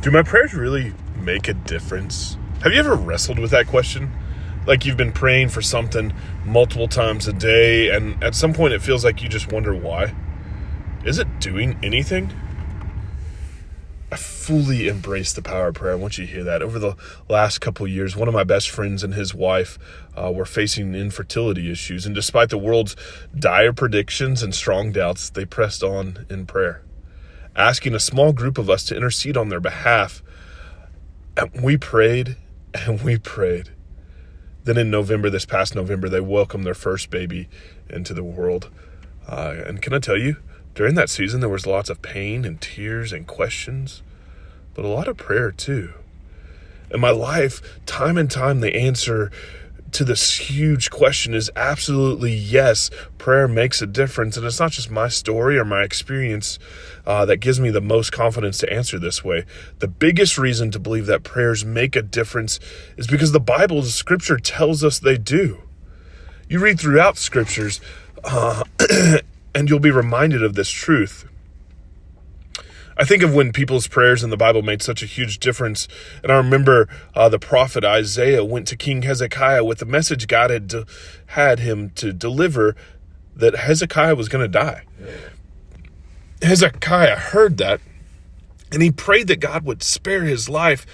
Do my prayers really make a difference? Have you ever wrestled with that question? Like you've been praying for something multiple times a day, and at some point it feels like you just wonder why. Is it doing anything? I fully embrace the power of prayer. I want you to hear that. Over the last couple of years, one of my best friends and his wife were facing infertility issues, and despite the world's dire predictions and strong doubts, they pressed on in prayer, asking a small group of us to intercede on their behalf. And we prayed and we prayed. Then in November, this past November, they welcomed their first baby into the world. And can I tell you, during that season, there was lots of pain and tears and questions, but a lot of prayer too. In my life, time and time, the answer to this huge question is absolutely yes. Prayer makes a difference. And it's not just my story or my experience that gives me the most confidence to answer this way. The biggest reason to believe that prayers make a difference is because the Bible, the scripture tells us they do. You read throughout scriptures and you'll be reminded of this truth. I think of when people's prayers in the Bible made such a huge difference. And I remember the prophet Isaiah went to King Hezekiah with the message God had him to deliver, that Hezekiah was going to die. Hezekiah heard that, and he prayed that God would spare his life.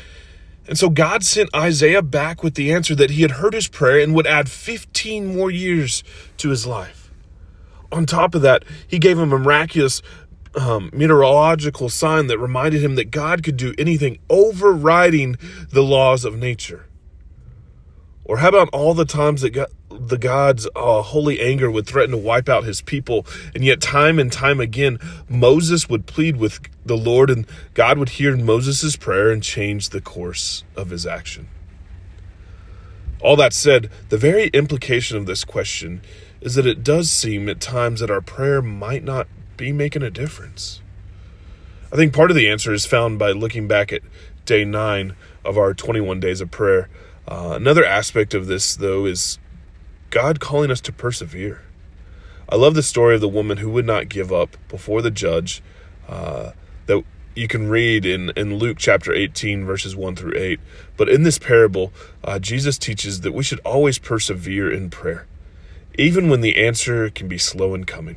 And so God sent Isaiah back with the answer that he had heard his prayer and would add 15 more years to his life. On top of that, he gave him a miraculous meteorological sign that reminded him that God could do anything, overriding the laws of nature. Or how about all the times that God's holy anger would threaten to wipe out his people, and yet time and time again, Moses would plead with the Lord, and God would hear Moses' prayer and change the course of his action. All that said, the very implication of this question is that it does seem at times that our prayer might not be making a difference. I think part of the answer is found by looking back at day 9 of our 21 days of prayer. Another aspect of this, though, is God calling us to persevere. I love the story of the woman who would not give up before the judge that you can read in Luke chapter 18, verses 1 through 8. But in this parable, Jesus teaches that we should always persevere in prayer, even when the answer can be slow in coming.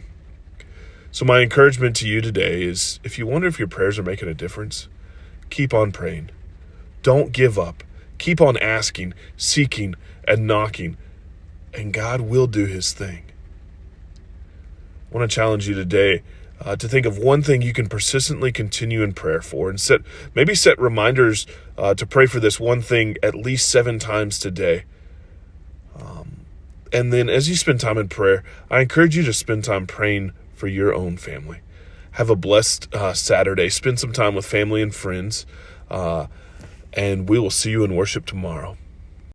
So my encouragement to you today is, if you wonder if your prayers are making a difference, keep on praying. Don't give up. Keep on asking, seeking, and knocking, and God will do his thing. I want to challenge you today to think of one thing you can persistently continue in prayer for, and set reminders to pray for this one thing at least 7 times today. And then as you spend time in prayer, I encourage you to spend time praying for your own family. Have a blessed Saturday. Spend some time with family and friends. And we will see you in worship tomorrow.